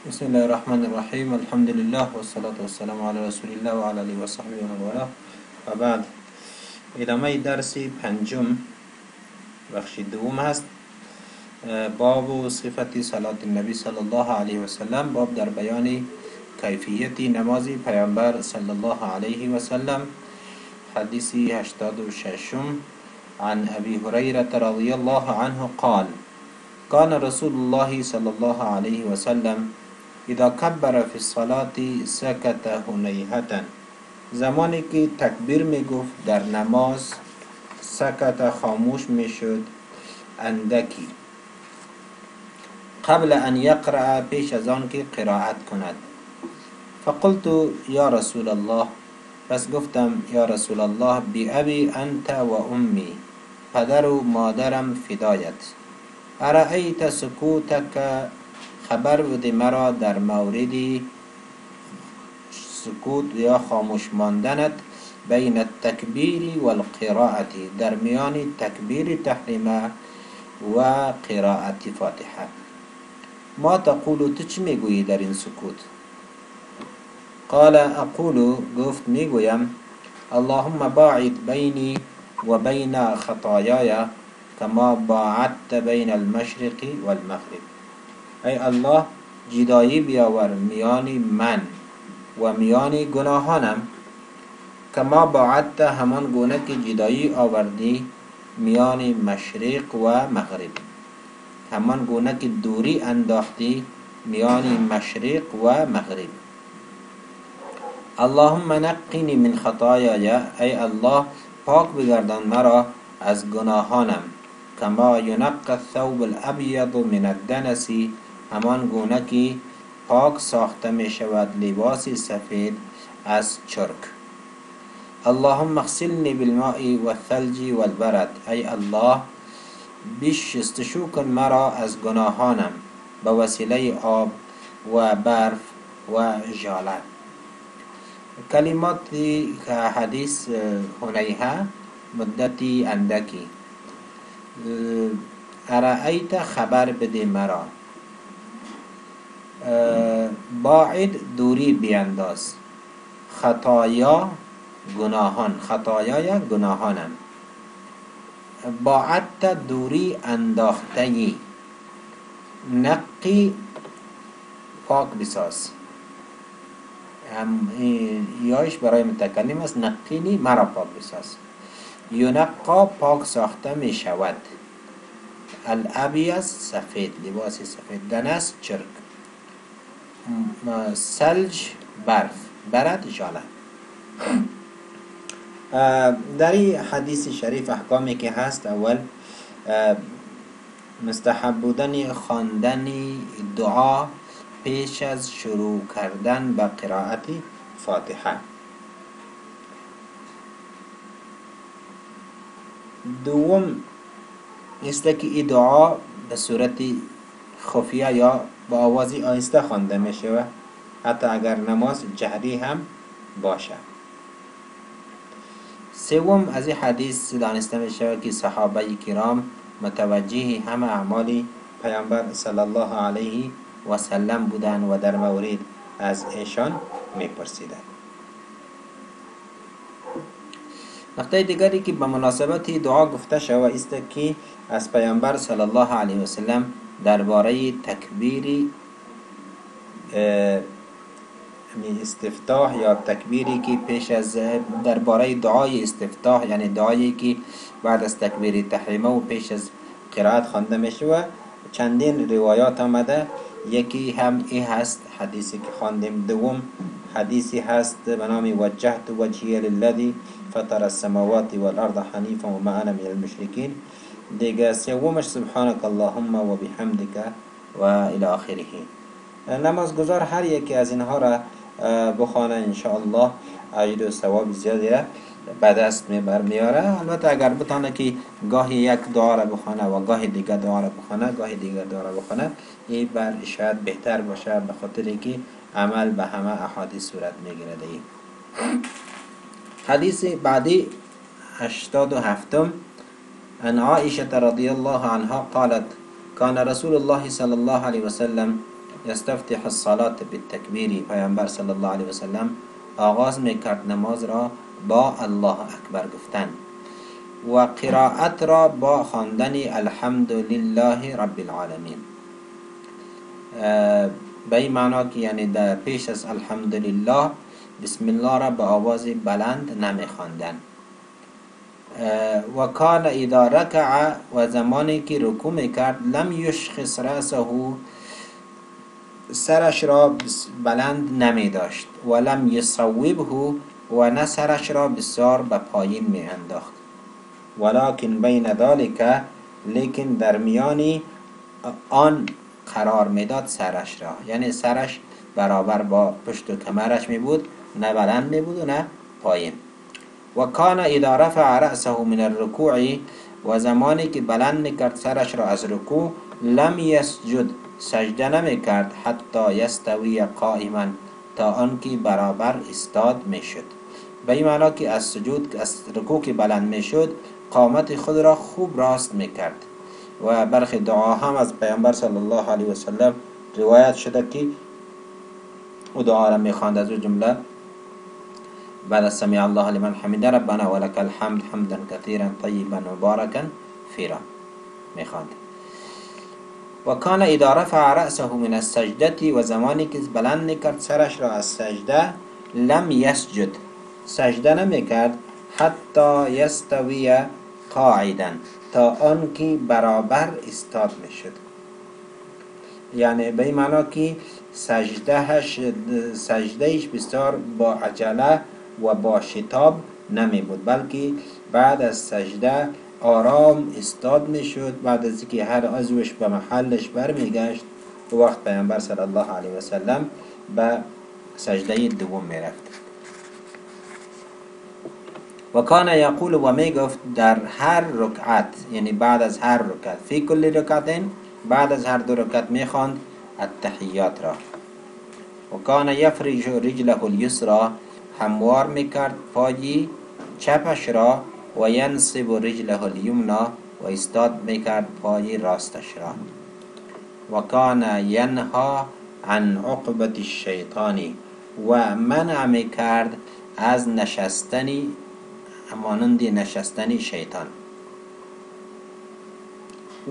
بسم الله الرحمن الرحيم الحمد لله والصلاة والسلام على رسول الله وعلى آله وصحبه ومن والاه وبعد ادامه درس پنجم بخش دوم هست. باب صفت صلاة النبی صلی الله علیه و سلم، باب در بیان کیفیت نماز پیامبر صلی الله علیه و سلم. حدیث 86 عن ابي هريرة رضي الله عنه قال كان رسول الله صلى الله عليه وسلم اذا كبر في الصلاة سكت هنيهة، زمانی که تکبیر می گفت در نماز سکت خاموش می شد اندکی، قبل ان یقرأ پیش از آن که قرائت کند. فقلت یا رسول الله، پس گفتم یا رسول الله، بی ابی انت و امی، پدر و مادرم فدایت، ارأیت سکوتک، خبر بده مرا در مورد سکوت یا خاموش ماندنت، بین التکبیر و القراءت، در میان تکبیر تحریمه و قراءت فاتحه. ما تقول، تو چی میگویی در این سکوت؟ قال اقول، گفت میگویم اللهم باعد بینی و بین خطایای کما باعدت بین المشرق والمغرب. ای الله، جدایی بیاور میان من و میان گناهانم، کما باعدت، همان گونه که جدایی آوردی میان مشرق و مغرب، همان گونه که دوری انداختی میان مشرق و مغرب. اللهم نقنی من خطایای، ای الله پاک بگردان مرا از گناهانم، کما ینقى الثوب الابیض من الدنس، همان گونه که پاک ساخته می شود لباس سفید از چرک. اللهم اغسلنی بالماء والثلج والبرد، ای الله شستشو کن مرا از گناهانم به وسیله آب و برف و ژاله. کلمات حدیث هنیهه مدتی اندکی. ارأیت، خبر بده مرا، باعد دوری بینداز، خطایا گناهان، خطایای گناهانم، باعدت دوری انداخته، نقی پاک بساز. یایش برای متکلم است، نقینی مرا پاک بساز. ینقا پاک ساخته می شود، الابیض سفید، لباس سفید، دنس چرک، ثلج برف، برد ژاله. در این حدیث شریف احکامی که هست، اول مستحب بودن خواندن دعا پیش از شروع کردن به قرائت فاتحه. دوم است که این دعا به صورت خفیه یا با آواز آهسته خوانده می شود، حتی اگر نماز جهری هم باشه. سوم از این حدیث دانسته می شود که صحابه کرام متوجه همه اعمال پیامبر صلی الله علیه و سلم بودند و در مورد از ایشان می پرسیدند. نقطه دیگری که به مناسبت دعا گفته شود است که از پیامبر صلی الله علیه و سلم درباره تکبیر استفتاح یا تکبیری که پیش از درباره دعای استفتاح، یعنی دعایی که بعد از تکبیر تحریمه و پیش از قرائت خوانده می شود، چندین روایات آمده. یکی هم این هست حدیثی که خواندیم. دوم حدیثی هست به نام وجهت وجهی للذی فطر السماوات والارض حنیفا و ما انا من المشرکین. دیگه سومش سبحانك اللهم و بحمدك و الی آخره. نمازگزار هر یکی از اینها را بخوانه انشاءالله اجر و ثواب زیادی را به دست برمیاره. البته اگر بتانه که گاهی یک دعا را بخوانه و گاهی دیگر دعا را بخوانه، گاهی دیگر دعا را بخوانه، این بر شاید بهتر باشه، به خاطر که عمل به همه احادیث صورت میگیره. حدیث بعدی 87 عن عائشة رضي الله عنها قالت كان رسول الله صلى الله عليه وسلم یستفتح الصلاة بالتکبیری، پیامبر صلی الله علیه وسلم آغاز میکرد نماز را با الله اکبر گفتن و قرائت را با خواندن الحمد لله رب العالمین. به این معنا که یعنی در پیش از الحمدلله بسم الله را به آواز بلند نمی خواندن. و کان اذا رکع، و زمانی که رکوع میکرد، لم یشخص رأسه، سرش را بلند نمی داشت، و لم یصوبه، و نه سرش را بسیار به پایین می انداخت، ولکن بین ذلك، لیکن در میانی آن قرار میداد سرش را، یعنی سرش برابر با پشت و کمرش می بود، نه بلند می بود و نه پایین. و کان اذا رفع رأسه من الرکوع، و زمانی که بلند میکرد سرش را از رکوع، لم یسجد، سجده نمیکرد، حتی یستوی قائما، تا آنکه برابر استاد میشد. به این معنا که از سجود، از رکوع که بلند میشد، قامت خود را خوب راست میکرد. و برخی دعا هم از پیامبر صلی الله علیه و سلم روایت شده که او دعا را میخواند، از او جمله بعد سمع الله لمن حمده ربنا ولك الحمد حمدا كثيرا طيبا مباركا فيرا میخواند. و کان اذا رفع رأسه من السجده، و زمانی که بلند میکرد سرش را از سجده، لم یسجد، سجده نمیکرد، حتی یستوی قاعدا، تا آنکه برابر استاد میشد. یعنی به این معنا که سجدهش بسیار با عجله و با شتاب نمی بود، بلکه بعد از سجده آرام استاد می شد. بعد از اینکه هر عضوش به محلش برمیگشت، وقت پیامبر صلی الله علیه و سلم به سجده دوم می رفت. و کان یقول، و می گفت در هر رکعت، یعنی بعد از هر رکعت، فی کل رکعتین، بعد از هر دو رکعت می خواند التحیات را. و کان یفرج رجله الیسرا، هموار میکرد پای چپش را، و ینصب رجله الیمنا، و استاد میکرد پای راستش را. و کان ینها عن عقبة الشیطان، و منع میکرد از نشستنی، همانند نشستنی شیطان.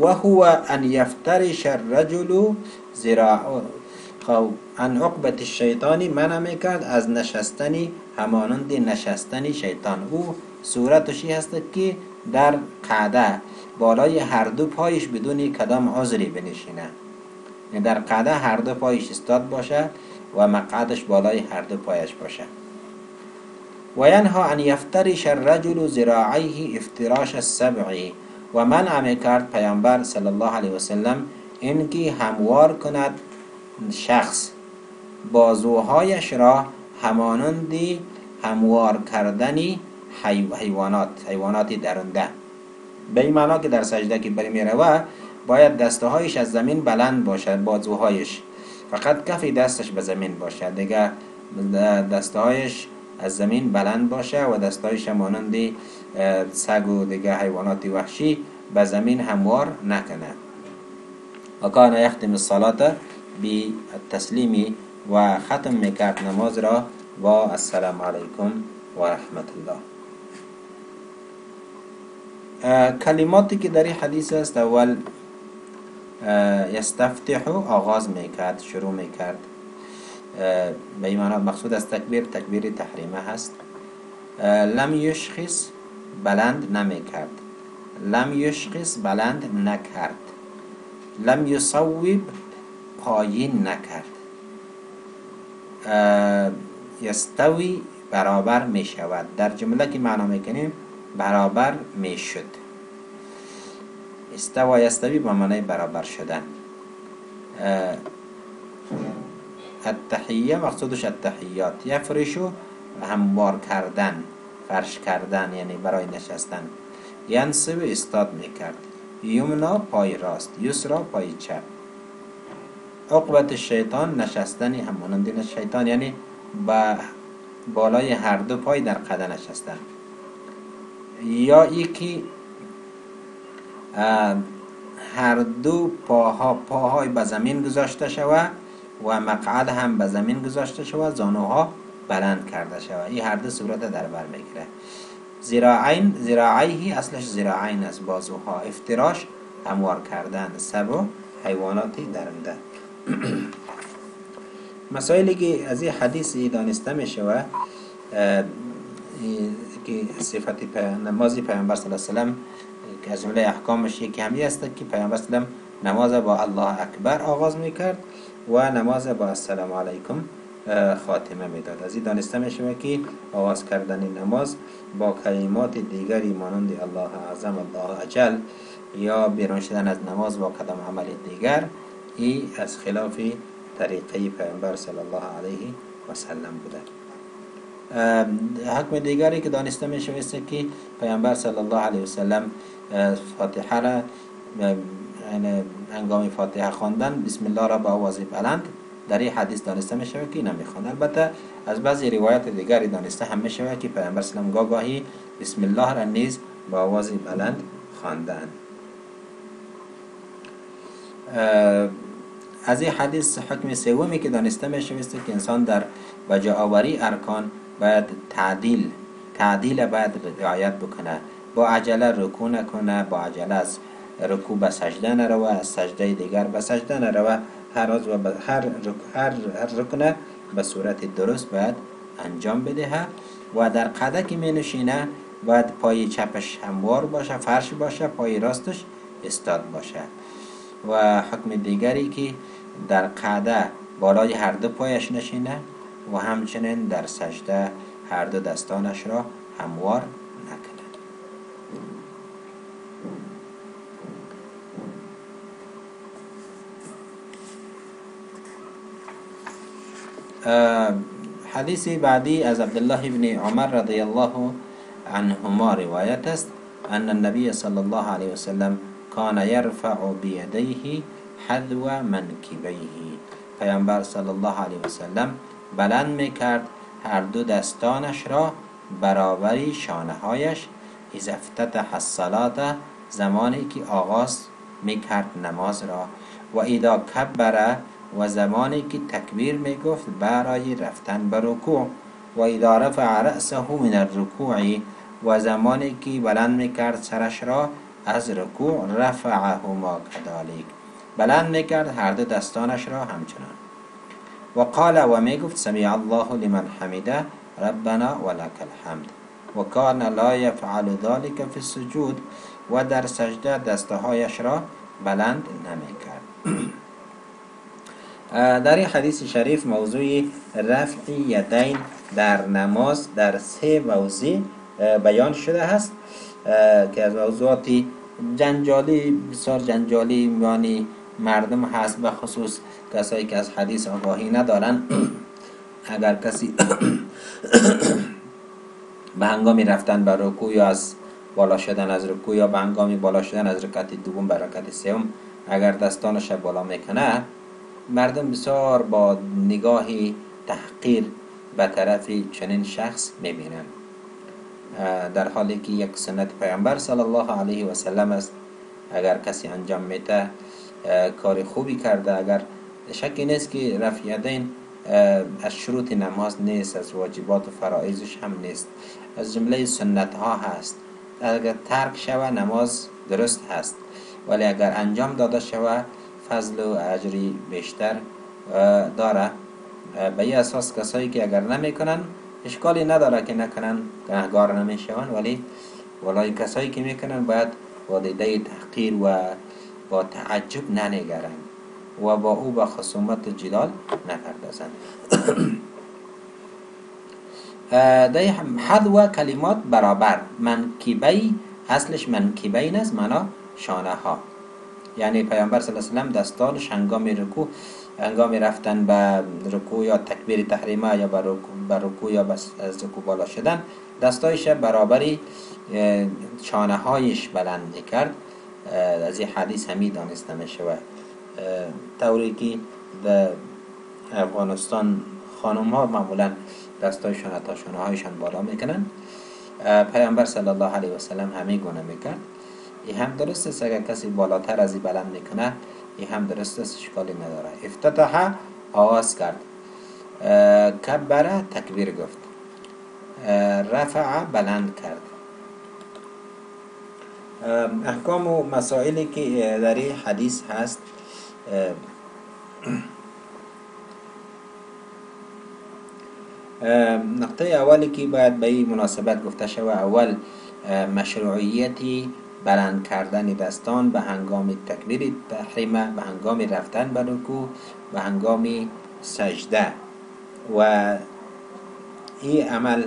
و هو ان یفترش الرجل ذراعه، عن عقبة الشیطانی، منع میکرد از نشستنی همانند نشستنی شیطان. او صورتشی هست که در قعده بالای هر دو پایش بدون کدام عذری بنشینه، در قعده هر دو پایش استاد باشه و مقعدش بالای هر دو پایش باشه. و ینها ان یفترش الرجل ذراعیه افتراش السبع، و منع میکرد پیامبر صلی الله علیه و سلم اینکه هموار کند شخص بازوهایش را همانند هموار کردنی حیوانات درنده. به این معنا که در سجده که بری میروه باید دستهایش از زمین بلند باشد، بازوهایش فقط کف دستش به زمین باشه، دیگه دستهایش از زمین بلند باشه و دستهایش مانند سگ و دیگه حیوانات وحشی به زمین هموار نکنه. و کان یختم الصلاة بالتسلیم، و ختم میکرد نماز را با السلام علیکم و رحمت الله. کلماتی که در این حدیث است، اول یستفتح، آغاز میکرد، شروع میکرد. به این معنی مقصود از تکبیر تحریمه هست. لم یشخص، بلند نمیکرد. لم یشخص، بلند نکرد. لم یصوب، پایین نکرد. یستوی، برابر می شود. در جمله که معنا میکنیم برابر می شد. استوا یستوی با معنی برابر شدن. التحیه مقصودش التحیات. یفرشو، هموار کردن، فرش کردن، یعنی برای نشستن. ینصب، استاد میکرد. یمنا، پای راست. یسرا، پای چپ. عقبت شیطان، نشستنی همانند شیطان، یعنی با بالای هر دو پای در قده نشستن. یا یکی هر دو پاهای به زمین گذاشته شود و مقعد هم به زمین گذاشته شود، زانوها بلند کرده شود. این هر دو صورت در بر میگیره. ذراعیه اصلش ذراعین است، بازوها. افتراش هموار کردن. سبع حیواناتی درنده. مسائلی که از این حدیث دانسته می شود که صفت نمازی پیامبر صلی الله علیه و سلم که از جمله احکامش یکی همی است که پیامبر صلی الله علیه و سلم نماز با الله اکبر آغاز میکرد و نماز با السلام علیکم خاتمه میداد. از این دانسته می شود که آغاز کردن نماز با کلمات دیگری مانند الله اعظم، الله اجل، یا بیرون شدن از نماز با کدام عمل دیگر، این از خلاف طریقه پیامبر صلی الله علیه و سلم بوده. حکم دیگری که دانسته می شود است که پیامبر صلی الله علیه و سلم فاتحه را هنگام فاتحه خواندن بسم الله را با آواز بلند در این حدیث دانسته می شود که نمیخواند. البته از بعضی روایات دیگری دانسته هم می شود که پیامبر صلی الله علیه و سلم گاهی بسم الله را نیز با آواز بلند خواندند. از این حدیث حکم سومی که دانسته می شود است که انسان در بجا آوری ارکان باید تعدیل باید رعایت بکنه. با عجله رکوع نکنه، با عجله از رکوع به سجده نروه، از سجده دیگر به سجده نروه. هر رکن به صورت درست باید انجام بدهه و در قعده که می نشینه باید پای چپش هموار باشه، فرش باشه، پای راستش استاد باشه. و حکم دیگری که در قعده بالای هر دو پایش نشینه و همچنین در سجده هر دو دستانش را هموار نکنه. حدیث بعدی از عبدالله ابن عمر رضی الله عنهما روایت است ان النبي صلی الله علیه وسلم کان یرفع بیدیه حذو منکبیه. پیامبر صلی الله علیه وسلم بلند میکرد هر دو دستانش را برابری شانه هایش. اذا افتتح الصلاة، زمانی که آغاز میکرد نماز را. و اذا کبر، و زمانی که تکبیر میگفت برای رفتن به رکوع. و اذا رفع رأسه من الرکوع، و زمانی که بلند میکرد سرش را از رکوع. رفعهما كذلك، بلند میکرد هر دو دستانش را همچنان. و قال، و میگفت سمع الله لمن حمده ربنا ولك الحمد. و کان لا یفعل ذلك فی السجود، و در سجده دستهایش را بلند نمیکرد. در این حدیث شریف موضوع رفع یدین در نماز در 3 موضع بیان شده است که از موضوعات جنجالی، بسیار جنجالی میانی مردم هست، به خصوص کسایی که از حدیث آگاهی ندارن. اگر کسی به هنگامی رفتن به رکوع یا از بالا شدن از رکوع یا به هنگامی بالا شدن از رکعت دوم به رکعت سوم اگر دستانش بالا میکنه، مردم بسیار با نگاهی تحقیر به طرف چنین شخص میبینن، در حالی که یک سنت پیامبر صلی الله علیه و سلم است. اگر کسی انجام میده کار خوبی کرده. اگر شکی نیست که رفع یدین از شروط نماز نیست، از واجبات و فرائضش هم نیست، از جمله سنت ها هست. اگر ترک شوه نماز درست هست، ولی اگر انجام داده شوه فضل و اجری بیشتر داره. به این اساس کسایی که اگر نمیکنن اشکالی نداره که نکنن، گناهگار نمیشون، ولی ولای کسایی که میکنن باید با دیده تحقیر و با تعجب ننگرن و با او با خصومت و جدال نپردازن. در حذو کلمات برابر. منکبی اصلش منکبین است، معنا شانه ها. یعنی پیامبر صلی الله علیه و سلم دستانش هنگام رفتن به رکوع یا تکبیر تحریمه یا به رکوع یا از رکوع بالا شدن دستایش برابری شانه هایش بلند میکرد. از این حدیث همی دانسته میشود. طوری که در افغانستان خانم ها معمولا دستایشان تا شانه هایشان بالا میکنن، پیامبر صلی الله علیه و سلم همین گونه میکرد. این هم درست است. اگر کسی بالاتر از این بلند میکنه این هم درست است، اشکالی نداره. افتتح آغاز کرد. کبره تکبیر گفت. رفع بلند کرد. احکام و مسائلی که در این حدیث هست، نقطه اولی که باید به این مناسبت گفته شود، اول مشروعیتی بلند کردن دستان به هنگام تکبیر تحریمه، به هنگام رفتن به رکوع، به هنگام سجده. و این عمل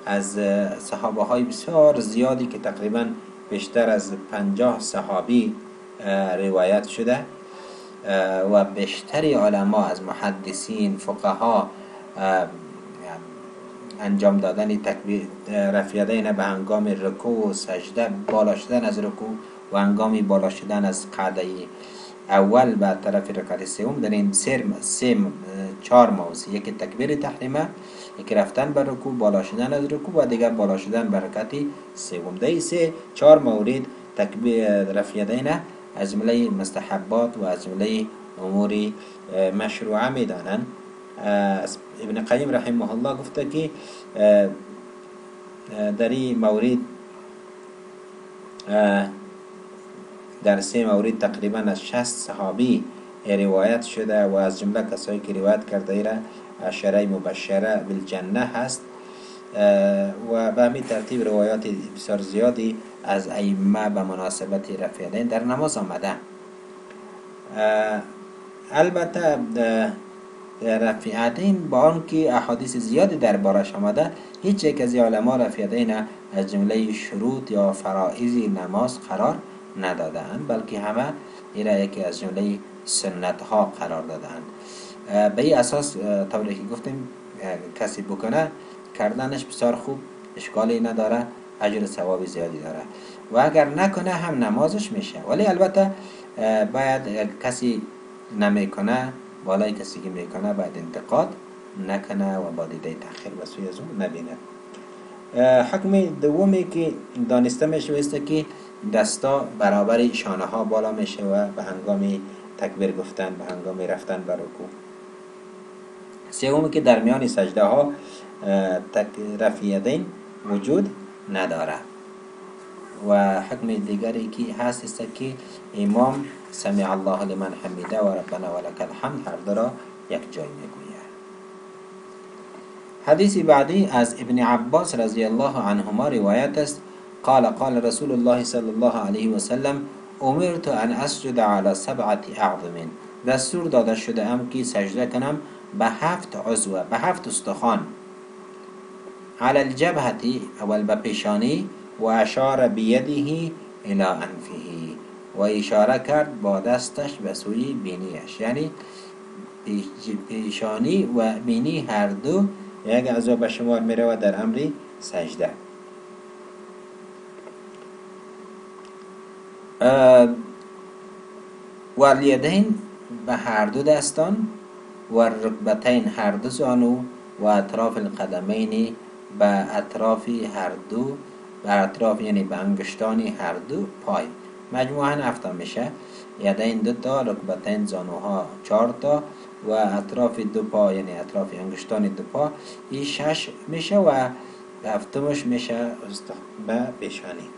از صحابه های بسیار زیادی که تقریبا بیشتر از 50 صحابی روایت شده و بیشتر علما از محدثین، فقها انجام دادن تکبیر رفع یدین به هنگام رکوع و سجده، بالا شدن از رکوع و هنگام بالا شدن از قعده اول به طرف رکعت سوم، در این چهار موضوع: یکی تکبیر تحریمه، یکی رفتن به رکوع، بالا شدن از رکوع و دیگر بالا شدن به رکعت سوم. در این چهار مورد تکبیر رفع یدین از جمله مستحبات و از جمله امور مشروعه میدانند. ابن قیم رحمه الله گفته که در این مورد در 3 مورد تقریبا از 60 صحابی روایت شده و از جمله کسایی که روایت کرده ایره عشره مبشره بالجنه هست و به همین ترتیب روایات بسیار زیادی از ائمه به مناسبت رفع یدین در نماز آمده. البته رفع یدین با آنکه احادیث زیادی دربارش آمده، هیچ یک از علما رفع یدین از جمله شروط یا فرائض نماز قرار ندادند، بلکه همه ایرا یکی از جمله سنت ها قرار دادند. به این اساس طوری که گفتیم کسی بکنه کردنش بسیار خوب، اشکالی نداره، اجر ثواب زیادی داره و اگر نکنه هم نمازش میشه. ولی البته باید کسی نمیکنه، بالای کسی که میکنه باید انتقاد نکنه و با دیده تأخیر به سوی از اون نبینه. حکم دومی که دانسته میشه است که دستا برابر شانه ها بالا میشه و به هنگام تکبیر گفتن، به هنگام رفتن به رکوع. سومی که در میان سجده ها رفع یدین وجود نداره. و حکم دیگری که هست است که امام سمع الله لمن حمیده و ربنا ولک الحمد هر دو را یک جای میگوید. حدیث بعدی از ابن عباس رضی الله عنهما روایت است: قال قال رسول الله صلی الله علیه و سلم امرت ان اسجد على 7 اعظم. دستور داده شده ام که سجده کنم به 7 عضو، به 7 استخوان. على الجبهة، اول به پیشانی، و اشار بیده الى انفه، و اشاره کرد با دستش به سوی بینیش، یعنی پیشانی و بینی هر دو یک اعضا به شمار می رود در امر سجده. و الیدین به هر دو دستان، و رکبتین هر دو زانو، و اطراف القدمین به اطراف هر دو، به اطراف یعنی به انگشتان هر دو پای. مجموعاً 7 میشه: یدین 2 تا، رکبتین زانوها 4 تا و اطراف 2 پا یعنی اطراف انگشتان 2 پا این 6 میشه و 7مش میشه به پیشانی.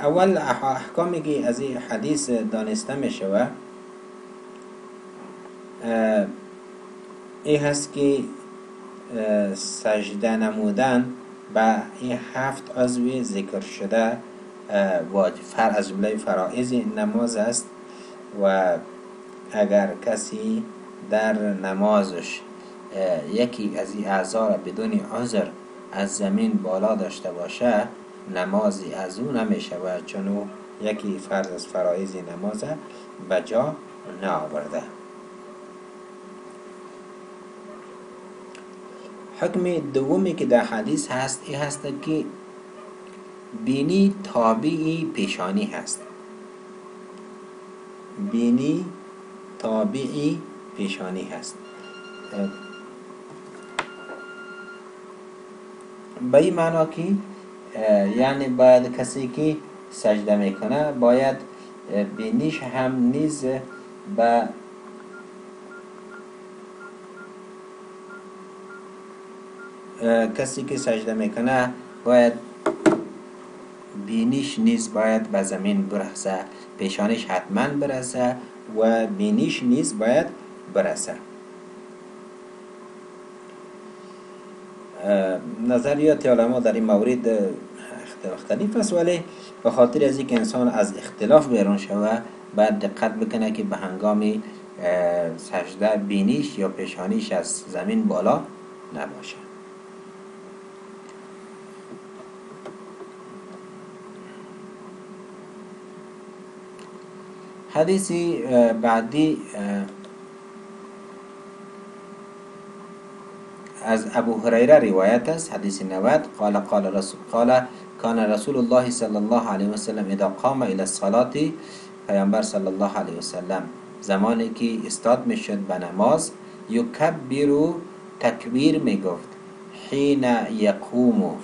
اول احکامی که از این حدیث دانسته می شود این هست که سجده نمودن به این 7 عضو ذکر شده از جمله فرائض نماز است و اگر کسی در نمازش یکی از این اعضا را بدون عذر از زمین بالا داشته باشه نمازی از او نمیشه و چون یکی فرض از فرائض نماز به جا نآورده. حکم دومی که در حدیث هست این هست که بینی تابعی پیشانی هست. بینی تابعی پیشانی هست. به این معنا که یعنی باید کسی که سجده میکنه باید بینیش هم نیز به کسی که سجده میکنه باید بینیش نیز باید به زمین برسه، پیشانیش حتما برسه و بینیش نیز باید برسه. نظریات علما در این مورد مختلف است، ولی به خاطر از اینکه انسان از اختلاف بیرون شوه باید دقت بکنه که به هنگام سجده بینیش یا پیشانیش از زمین بالا نباشه. حدیثی بعدی از ابو هریره روایت است، حدیث 90. قال كان رسول الله صلی الله علیه و سلم اذا قام الى الصلاه، پیامبر صلی الله علیه و سلم زمانی که استاد میشد به نماز، یکبر تکبیر میگفت، حین یقوم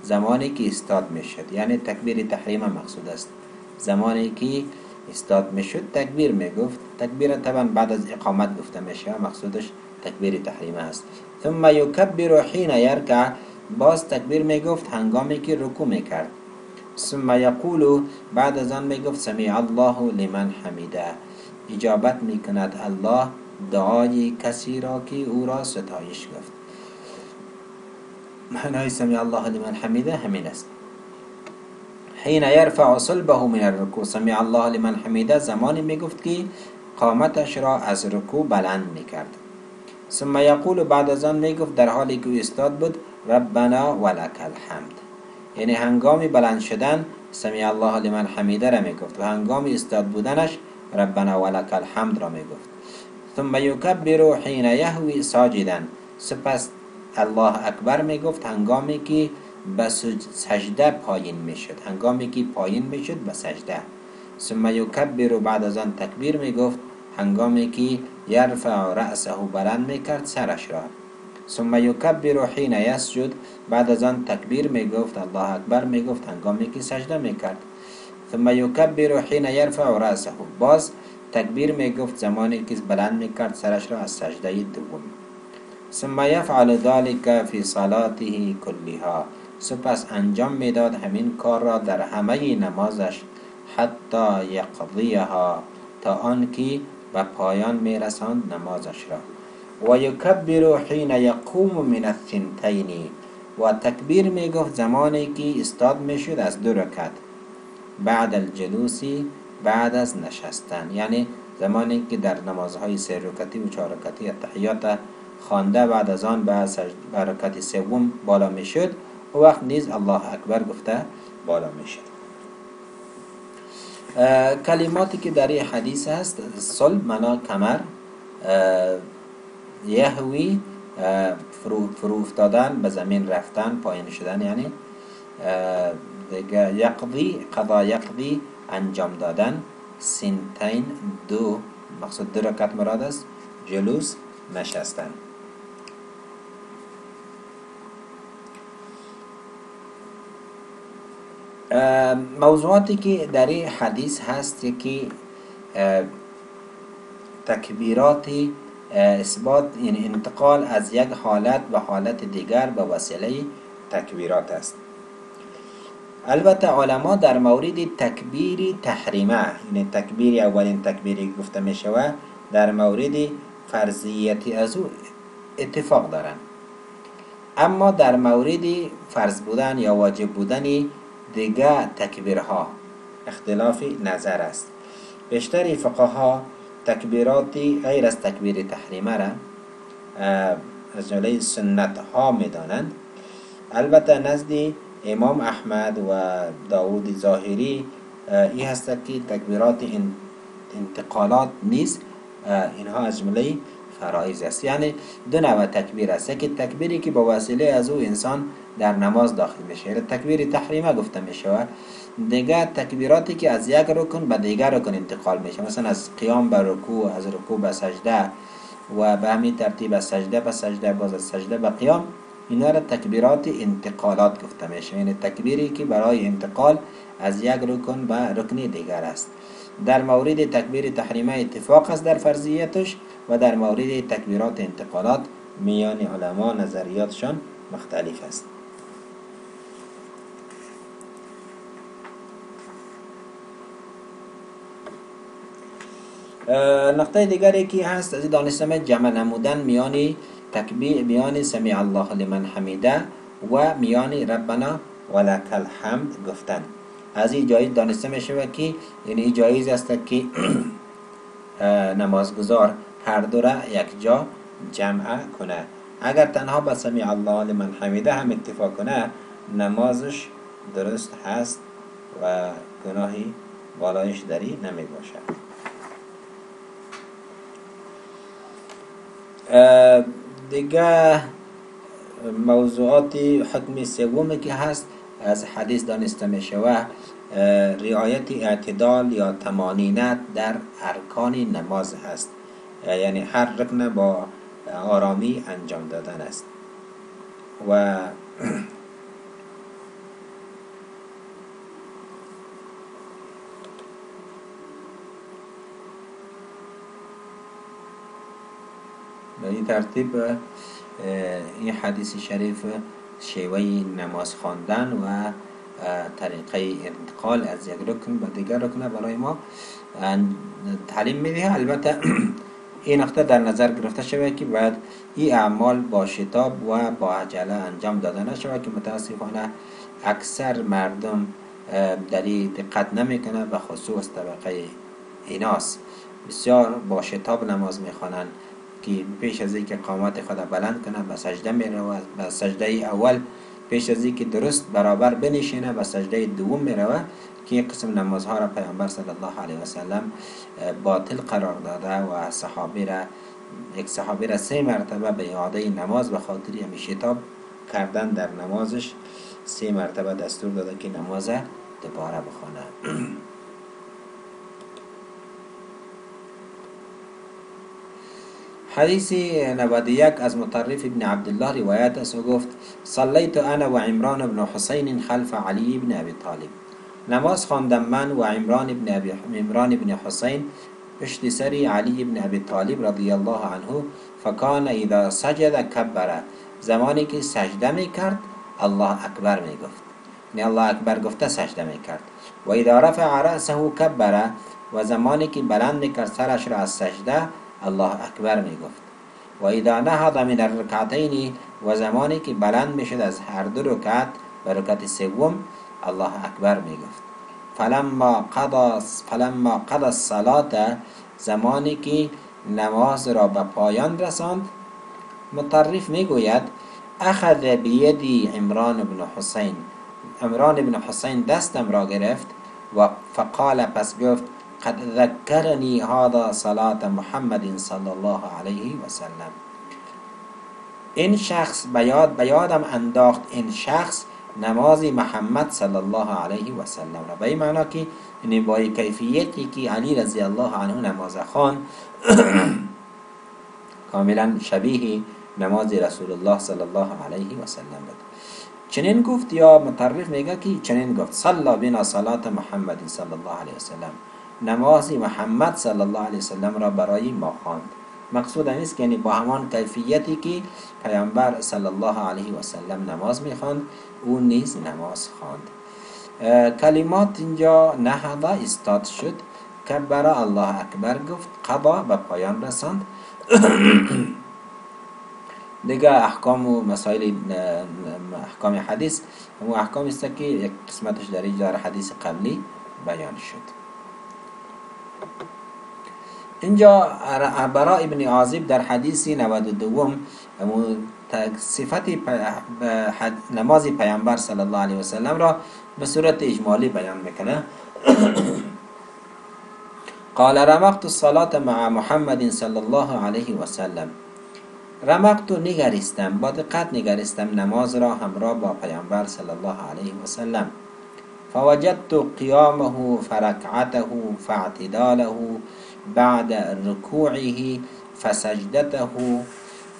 زمانی که استاد میشد، یعنی تکبیر تحریم مقصود است. زمانی که استاد میشد تکبیر میگفت. تکبیر طبعا بعد از اقامت گفته میشه، مقصودش تکبیر تحریم است. ثم یکبر حین یرکع، باز تکبیر میگفت هنگامی که رکوع میکرد. ثم یقول، بعد از آن میگفت سمع الله لمن حمیده، اجابت میکند الله دعای کسی را که او را ستایش گفت. معنای سمع الله لمن حمیده همین است. حين يرفع صلبه من الركوع، سمع الله لمن حمیده زمانی میگفت که قامتش را از رکوع بلند میکرد. ثم یقول، بعد از آن میگفت در حالی که استاد بود، ربنا ولک الحمد، یعنی هنگامی بلند شدن سمع الله لمن حمیده را میگفت و هنگامی استاد بودنش ربنا ولک الحمد را میگفت. ثم یکبر حين یهوی ساجدا، سپس الله اکبر میگفت هنگامی که به سجده پایین میشد، هنگامی که پایین میشد به سجده. ثم یکبر، بعد از آن تکبیر میگفت هنگامی که یرفع رأسه بلند میکرد سرش را. ثم یکبر حین یسجد، بعد از آن تکبیر میگفت الله اکبر میگفت هنگامی که سجده میکرد. ثم یکبر حین یرفع رأسه، باز تکبیر میگفت زمانی که بلند میکرد سرش را از سجده دوم. ثم یفعل ذلك فی صلاته کلها، سپس انجام میداد همین کار را در همه نمازش، حتی یقضیها، تا آنکه به پایان میرساند نمازش را. و یکبر حین یقوم من الثنتین، و تکبیر میگفت زمانی که استاد میشد از 2 رکعت، بعد الجلوسی، بعد از نشستن، یعنی زمانی که در نمازهای 3 رکعتی و 4 رکعتی تحیات خوانده بعد از آن به رکعت سوم بالا میشد، و وقت نیز الله اکبر گفته بالا میشد. کلماتی که در این حدیث هست، صلب منا کمر، یهوی فرو افتادن، به زمین رفتن، پایین شدن، یعنی یقضی قضا یقضی انجام دادن، سنتین 2، مقصود 2 رکعت مراد است، جلوس نشستن. موضوعاتی که در این حدیث هست که تکبیرات اثبات، یعنی انتقال از یک حالت به حالت دیگر به وسیله تکبیرات است. البته علما در مورد تکبیر تحریمه، یعنی تکبیر اولین تکبیری گفته می شود، در مورد فرضیت از او اتفاق دارند، اما در مورد فرض بودن یا واجب بودن دیگه تکبیرها اختلاف نظر است. بیشتر فقها تکبیراتی غیر از تکبیر تحریمه را از جمله سنت ها می دانند. البته نزد امام احمد و داود ظاهری این هست که تکبیرات انتقالات نیست، اینها از جمله فرایض است. یعنی 2 نوع تکبیر است، یکی تکبیری که با وسیله از او انسان در نماز داخل میشه، تکبیر تحریمه گفته میشه. دیگه تکبیراتی که از یک رکن به دیگر رکن انتقال میشه، مثلا از قیام به رکوع، از رکوع به سجده، و به همین ترتیب از سجده به سجده، باز از سجده به قیام. اینا را تکبیرات انتقالات گفته میشه، یعنی تکبیری که برای انتقال از یک رکن به رکن دیگر است. در مورد تکبیر تحریمه اتفاق است در فرضیتش، و در مورد تکبیرات انتقالات میان علما نظریاتشان مختلف است. نقطه دیگری که هست از دانستم جمع نمودن میان تکبیر، میان سمیع الله لمن حمیده و میان ربنا ولک الحمد گفتن. از این جایز دانسته می شود که یعنی جایز است که نمازگزار هر دو را یک جا جمع کنه. اگر تنها به سمیع الله لمن حمیده هم اتفاق کنه نمازش درست هست و گناهی بالایش دری نمی باشد. دیگه موضوعات حکم سومی که هست از حدیث دانسته می شود رعایت اعتدال یا طمانینت در ارکان نماز هست، یعنی هر رکن با آرامی انجام دادن است. و به این ترتیب این حدیث شریف شیوه نماز خواندن و طریقه انتقال از یک رکن به دیگر رکن برای ما تعلیم میده. البته این نقطه در نظر گرفته شود که باید این اعمال با شتاب و با عجله انجام داده نشود که متاسفانه اکثر مردم در این دقت نمیکنه، به خصوص طبقه ایناس بسیار با شتاب نماز میخوانند که پیش از اینکه قامت خود بلند کنه به سجده میروه، به سجده اول پیش از اینکه درست برابر بنشینه به سجده دوم میروه که این قسم نمازها را پیامبر صلی الله علیه و سلم باطل قرار داده و یک صحابی را 3 مرتبه به اعاده نماز به خاطر همین شتاب کردن در نمازش 3 مرتبه دستور داده که نماز دوباره بخونه. حدیث 91 از مطرف ابن عبدالله روایت است و گفت صلیت انا و عمران بن حسین خلف علی بن ابی طالب. نماز خواندم من و عمران بن حسین پشت سر علی بن ابی طالب رضی الله عنه. فکان اذا سجد کبر، زمانی که سجده می کرد الله اکبر می گفت، یعنی الله اکبر گفته سجده می کرد. و اذا رفع رأسه کبر، و زمانی که بلند می کرد سرش را از سجده الله اکبر می گفت. و اذا نهض من الرکعتین، و زمانی که بلند می شد از هر دو رکعت و رکعت سوم الله اکبر می گفت. فلما قضى الصلاة، زمانی که نماز را به پایان رساند، مطرف می گوید اخذ بیدی عمران بن حسین دستم را گرفت و فقال، پس گفت قد ذکرنی هذا صلاة محمد صلی الله علیه و سلم. این شخص به یادم انداخت این شخص نماز محمد صلی الله علیه و سلم را. به این معنا که یعنی با کیفیتی که علی رضی الله عنه نماز خوان کاملا شبیه نماز رسول الله صلی الله علیه و سلم بود. چنین گفت، یا مطرف میگه که چنین گفت صلی بنا صلاة محمد صلی الله علیه و سلم، نماز محمد صلی الله علیه و سلم را برای ما خواند. مقصود این است که یعنی با همان کیفیتی که پیامبر صلی الله علیه و سلم نماز میخواند او نیز نماز خواند. کلمات اینجا نهض استاد شد، کبر الله اکبر گفت، قضا به پایان رساند. دیگه احکام و مسائل احکام حدیث و احکام است که یک قسمتش در حدیث قبلی بیان شد. اینجا براء ابن عازب در حدیث 92 صفت نماز پیامبر صلی الله علیه و سلم را به صورت اجمالی بیان میکنه. قال رمقت الصلاة مع محمد صلی الله علیه و سلم. رمقت نگریستم، با دقت نگریستم نماز را همراه با پیامبر صلی الله علیه و سلم. فوجدت قیامه فرکعته فاعتداله بعد ركوعه فسجدته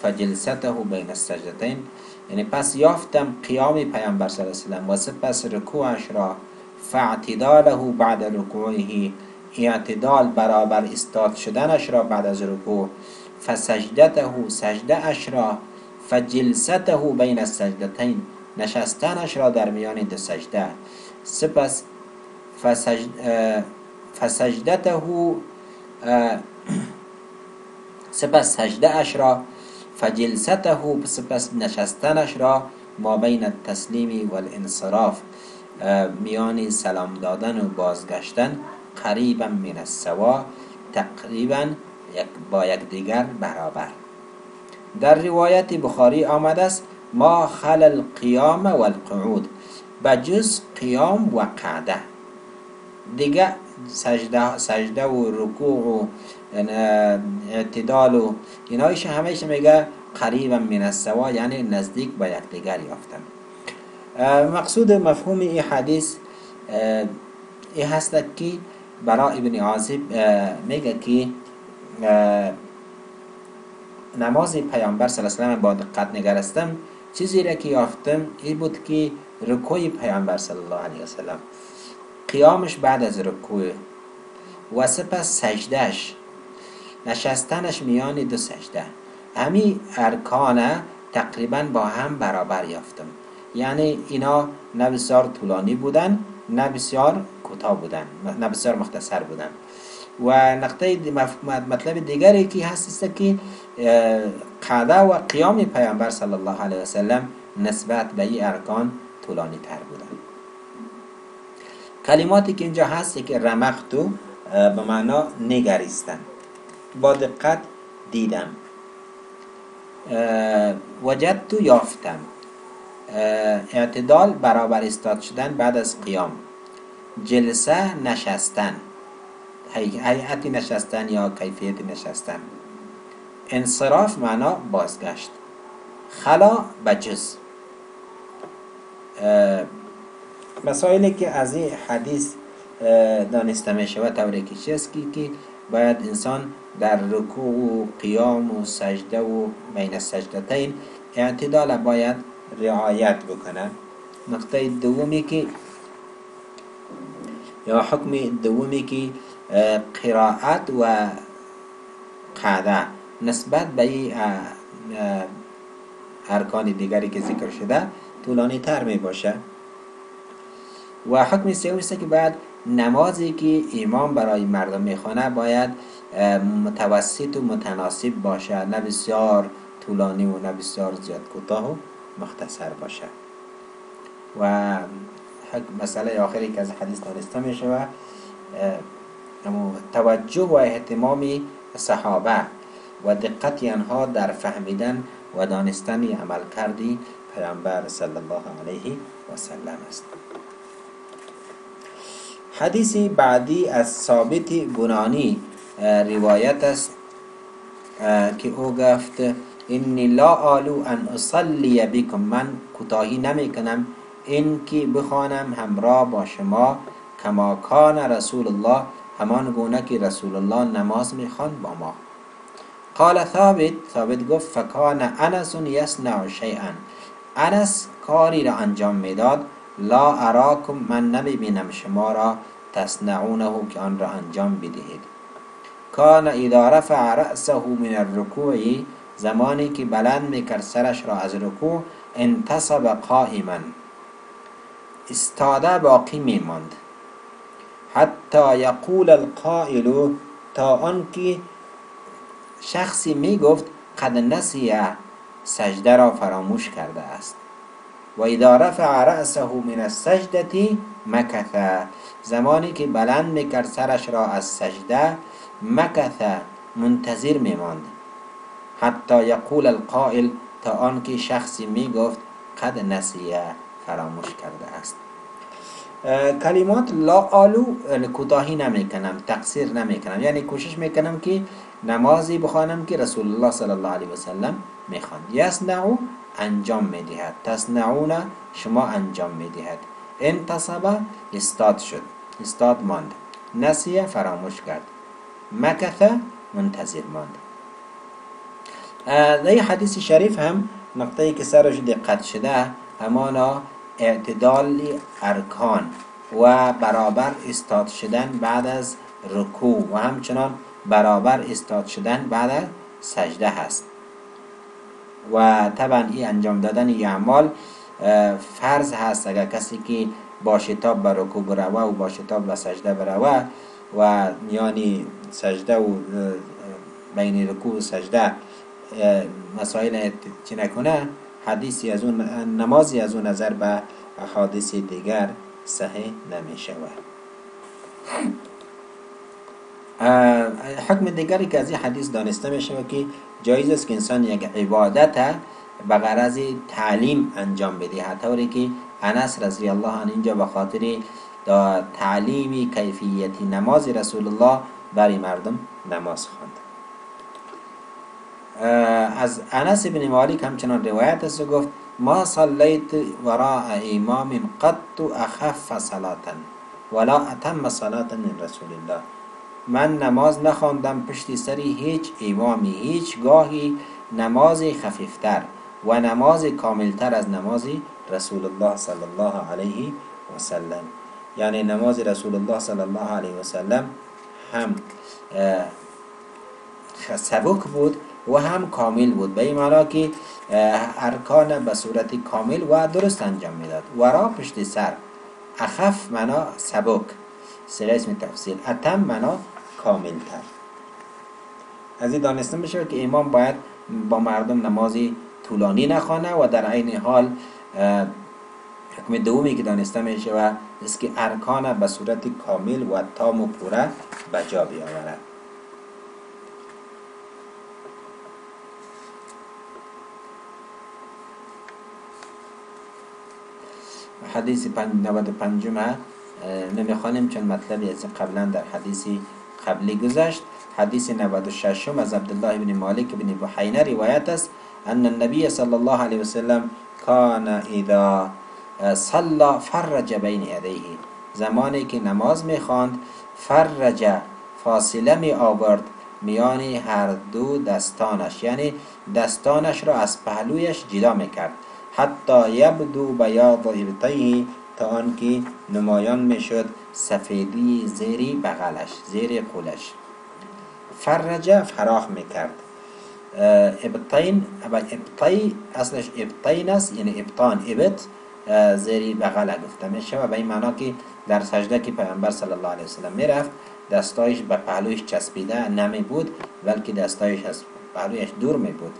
فجلسته بين السجدتين. یعنی پس یافتم قیام پیامبر صلی الله علیه و و سپس رکوعش را، فاعتداله بعد رکوعه، اعتدال برابر استاد شدنش را بعد از رکوع، فسجدته سجده اش را، فجلسته بین السجدتین نشستنش را در میان دو سجده، سپس فسجدته سپس سجده اش را، فجلسته سپس نشستنش را، ما بین التسلیم و الانصراف میان سلام دادن و بازگشتن، قریبا من السوا تقریبا با یکدیگر برابر. در روایت بخاری آمده است ما خل القیام و القعود، بجز قیام و قعده دیگه سجده و رکوع و اعتدال و اینایش همهش میگه قریبا من السوا، یعنی نزدیک با یکدیگر یافتن. مقصود مفهوم این حدیث این هست که برای ابن عازب میگه که نماز پیامبر صلی الله علیه و با دقت نگرستم، چیزی را که یافتم این بود که رکوع پیامبر صلی الله علیه و سلم، قیامش بعد از رکوع و سپس سجدهش، نشستنش میان دو سجده، همین ارکان تقریبا با هم برابر یافتم. یعنی اینا نه بسیار طولانی بودن نه بسیار کوتاه بودن، نه بسیار مختصر بودن. و نقطه مطلب دیگری که هست که قعده و قیام پیامبر صلی الله علیه و سلم نسبت به این ارکان طولانی تر بودن. کلماتی که اینجا هست که رمختو به معنا نگریستن، با دقت دیدم، وجدتو یافتم، اعتدال برابر استاد شدن بعد از قیام، جلسه نشستن، هیئت نشستن یا کیفیت نشستن، انصراف معنا بازگشت، خلا بجز. مسائلی که از این حدیث دانسته می شود طوری که چیست که باید انسان در رکوع و قیام و سجده و بین السجدتین اعتدال باید رعایت بکنه. نقطه دومی که یا حکم دومی که قرائت و قعده نسبت به ارکان دیگری که ذکر شده طولانی تر می باشه. و حکم سومی است که بعد نمازی که امام برای مردم میخوانه باید متوسط و متناسب باشه، نه بسیار طولانی و نه بسیار زیاد کوتاه و مختصر باشه. و مسئله آخری که از حدیث دانسته می شود توجه و اهتمام صحابه و دقت آنها در فهمیدن و دانستن عمل کردی پیامبر صلی الله علیه و سلم است. حدیثی بعدی از ثابت بنانی روایت است که او گفت انی لا آلو ان اصلی بکم، من کوتاهی نمی کنم این که بخوانم همراه با شما، کما کان رسول الله، همان گونه که رسول الله نماز میخوان با ما. قال ثابت گفت فکان انس یصنع شیئا، انس کاری را انجام میداد، لا اراکم، من نمیبینم شما را، تصنعونه که آن را انجام بدهید. کان اذا رفع رأسه من الرکوع، زمانی که بلند میکرد سرش را از رکوع، انتصب قائما، استاده باقی میماند، حتی یقول القائل، تا آنکه شخصی میگفت قد نسی، سجده را فراموش کرده است. و اذا رفع رأسه من السجدة مکث، زمانی که بلند میکرد سرش را از سجده، مکث، منتظر میماند، حتی یقول القائل، تا آنکه شخصی میگفت قد نسی، فراموش کرده است. کلمات لا آلو کوتاهی نمیکنم، تقصیر نمیکنم، یعنی کوشش میکنم که نمازی بخوانم که رسول الله صلی الله علیه و سلم میخواند. یصنع انجام میدهد، تصنعون شما انجام میدهد، انتصب استاد شد، استاد ماند، نسیه فراموش کرد، مکث منتظر ماند. در حدیث شریف هم نقطه ای که سرش دقت شده همانا اعتدال ارکان و برابر استاد شدن بعد از رکوع و همچنان برابر استاد شدن بعد از سجده هست. و طبعا این انجام دادن این اعمال فرض هست. اگر کسی که با شتاب به رکوع بروه و با شتاب به سجده بروه و یعنی سجده و بین رکوع و سجده مسائل چی نکنه، حدیثی از اون نمازی از اون نظر به احادیث دیگر صحیح نمی شود. حکم دیگری که از این حدیث دانسته می شود که جایز است که انسان یک عبادت به غرض تعلیم انجام بده، طوری که انس رضی الله عنه اینجا به خاطر تعلیمی کیفیت نماز رسول الله برای مردم نماز خواند. از انس بن مالک همچنان روایت است و گفت ما صلیت وراء امام قط اخف صلاة ولا اتم صلاة من رسول الله. من نماز نخواندم پشت سری هیچ امامی هیچ گاهی نماز خفیفتر و نماز کاملتر از نماز رسول الله صلی الله علیه و سلم. یعنی نماز رسول الله صلی الله علیه و سلم هم سبک بود و هم کامل بود، به این معنی که ارکان به صورت کامل و درست انجام میداد. ورا پشت سر، اخف معنا سبک، سر اسم تفسیر، اتم معنا کامل تر. از این دانسته میشه که امام باید با مردم نمازی طولانی نخوانه و در عین حال حکم دومی که دانسته میشه و است که ارکان به صورت کامل و تام و پوره به جا بیاورد. حدیث 95 نمیخوانیم چون مطلبی از قبلا در حدیث قبلی گذشت. حدیث 96 از عبدالله بن مالک بن بحینه روایت است ان النبی صلی الله علیه وسلم کان اذا صلى فرج بین یدیه، زمانی که نماز میخواند فرج فاصله می آورد میان هر دو دستانش، یعنی دستانش را از پهلویش جدا میکرد، حتی یبدو بیاض ابطیه، تا آنکه نمایان میشد سفیدی زیر بغلش، زیر قولش. فرج فراخ میکرد. ابطین، ابطی اصلش ابطین است، یعنی ابطان، ابط زیر بغل گفته میشه و به این معنا که در سجده که پیامبر صلی الله علیه وسلم میرفت دستایش به پهلویش چسبیده نمی بود، بلکه دستایش از پهلویش دور می بود.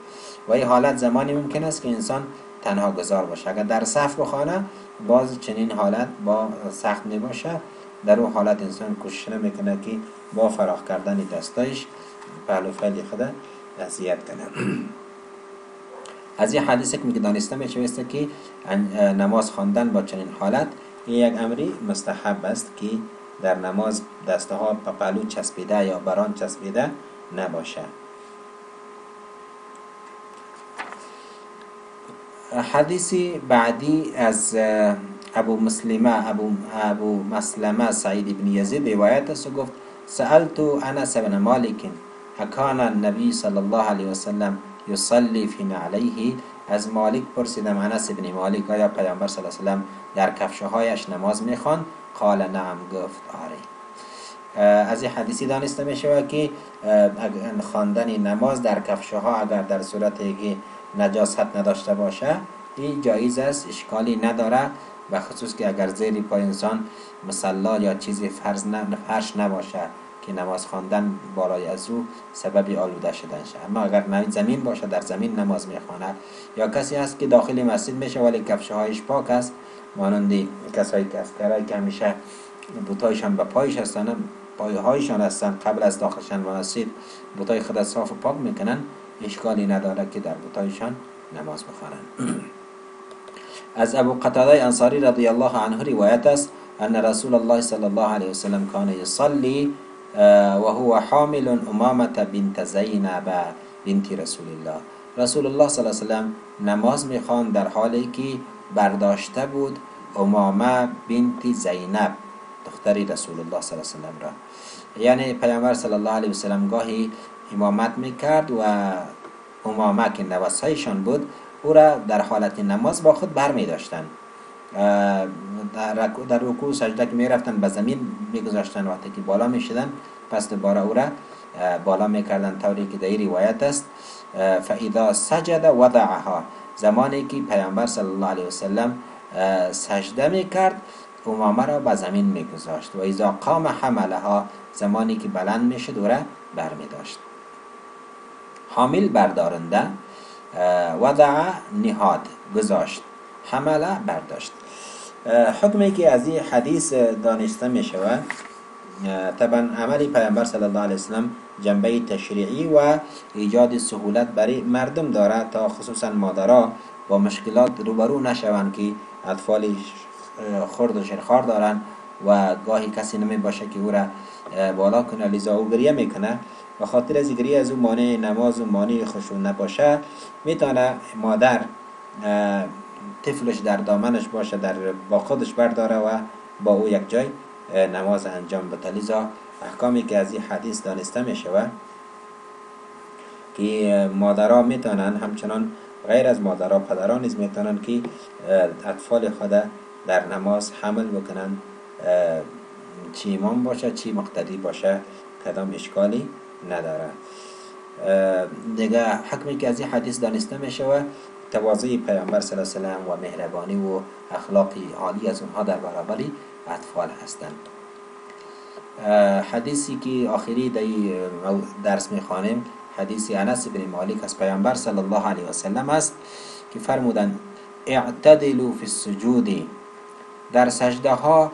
و این حالت زمانی ممکن است که انسان تنها گذار باشه. اگر در صف بخوانه باز چنین حالت با سخت می باشه. در اون حالت انسان کوشش نمیکنه که با فراخ کردن دستایش پهلو فعلی خود اذیت کنه. از این حدیثی که دانسته میشه است که نماز خواندن با چنین حالت یک امری مستحب است که در نماز دسته ها به پهلو چسبیده یا بران چسبیده نباشه. حدیثی بعدی از ابو مسلمه سعید بن یزید روایت است و گفت سألت انس بن مالک اکان النبی صلی الله علیه وسلم یصلی فی نعلیه. از مالک پرسیدم، انس بن مالک، آیا پیامبر صلی الله علیه وسلم در کفشهایش نماز میخوان؟ قال نعم، گفت آره. از این حدیثی دانسته میشه که خواندن نماز در کفشها اگر در صورتی که نجاست نداشته باشه این جایز است، اشکالی نداره، و خصوص که اگر زیر پای انسان مصلا یا چیزی فرش نباشه که نماز خواندن بالای از او سبب آلوده شدن شه. اما اگر زمین باشه در زمین نماز میخواند، یا کسی هست که داخل مسجد میشه ولی کفشهایش پاک است، مانند کسایی که اسکرایی که همیشه بوتایشان به پایش هستن، پایهایشان هستن، قبل از داخل شدن به مسجد بوتای خود صاف و پاک میکنن، اشکالی نداره که در بوتایشان نماز بخوانند. از ابو قتاده انصاری رضی الله عنه روایت است ان رسول الله صلی الله علیه وسلم کان یصلی و هو حامل امامه بنت زینب بنت رسول الله. رسول الله صلی الله علیه وسلم نماز میخواند در حالی که برداشته بود امامه بنت زینب دختری رسول الله صلی الله علیه وسلم را. یعنی پیامبر صلی الله علیه وسلم گاهی امامت میکرد و امامه که نواسایشان بود او را در حالت نماز با خود بر می داشتن. در رکوع سجده که می رفتن به زمین می گذاشتن، وقتی که بالا می شدن پس دوباره او را بالا می کردن، طوری که در این روایت است فاذا سجد وضعها، زمانی که پیامبر صلی الله علیه وسلم سجده می کرد امامه را به زمین می گذاشت و اذا قام حملها، زمانی که بلند می شد او را بر می داشت. حامل بردارنده، وضع نهاد گذاشت، حمله برداشت. حکمی که از این حدیث دانسته می شود، طبعا عملی پیامبر صلی الله علیه وسلم جنبه تشریعی و ایجاد سهولت برای مردم دارد تا خصوصا مادرها با مشکلات روبرو نشوند که اطفال خرد و شرخار دارن و گاهی کسی نمی باشه که او را بالا کنه، لذا او گریه میکنه. و خاطر از گریه از او مانع نماز و مانع خشوع نباشه، میتونه مادر طفلش در دامنش باشه، با خودش برداره و با او یک جای نماز انجام بده. لذا احکامی که از این حدیث دانسته می شود که مادرها میتونن، همچنان غیر از مادرها پدران نیز میتونن که اطفال خود در نماز حمل بکنن، چی امام باشه چی مقتدی باشه کدام اشکالی نداره. دیگه حکمی که از این حدیث دانسته می شود تواضع پیامبر صلی الله علیه و سلم و مهربانی و اخلاقی عالی از اونها در برابر اطفال هستند. حدیثی که آخری در درس میخوانیم حدیث انس بن مالک از پیامبر صلی الله علیه و سلم است که فرمودند اعتدلوا فی السجود، در سجده ها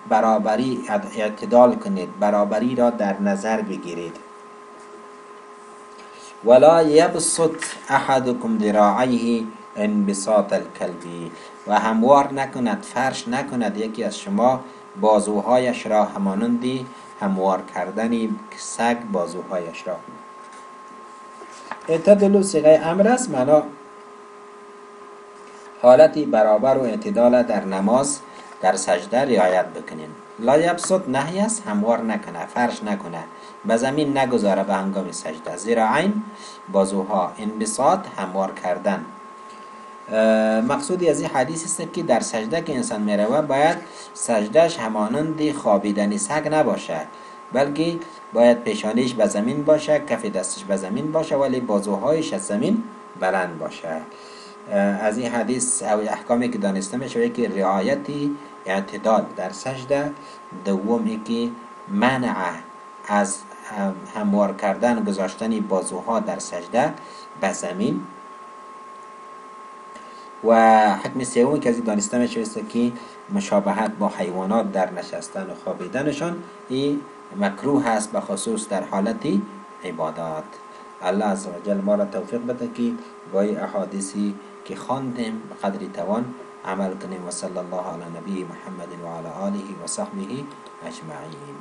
برابری اعتدال کنید، برابری را در نظر بگیرید. ولا یبسط احدکم ذراعیه انبساط الکلب، و هموار نکند، فرش نکند یکی از شما بازوهایش را همانندی هموار کردن سگ بازوهایش را. اعتدلوا صیغه امر است، معنا حالتی برابر و اعتدال در نماز در سجده رعایت بکنین. لا یبسط نهی است، هموار نکنه، فرش نکنه، به زمین نگذاره به هنگام سجده. ذراعین بازوها، انبساط هموار کردن. مقصودی از این حدیث است که در سجده که انسان میروه باید سجدهش همانند خوابیدن سگ نباشه، بلکه باید پیشانیش به زمین باشه، کف دستش به زمین باشه، ولی بازوهایش از زمین بلند باشه. از این حدیث او احکامی که دانسته میشه که رعایتی اعتدال در سجده، دومی که منع از هموار کردن گذاشتن بازوها در سجده به زمین، و حکم سومی که از این دانسته میشه است که مشابهت با حیوانات در نشستن و خوابیدنشان این مکروه است، به خصوص در حالت عبادات. الله عزوجل ما را توفیق بده که با این احادیثی که خواندیم بقدر توان عمل کنیم. و صلی الله علی نبی محمد و علی آله و صحبه اجمعین.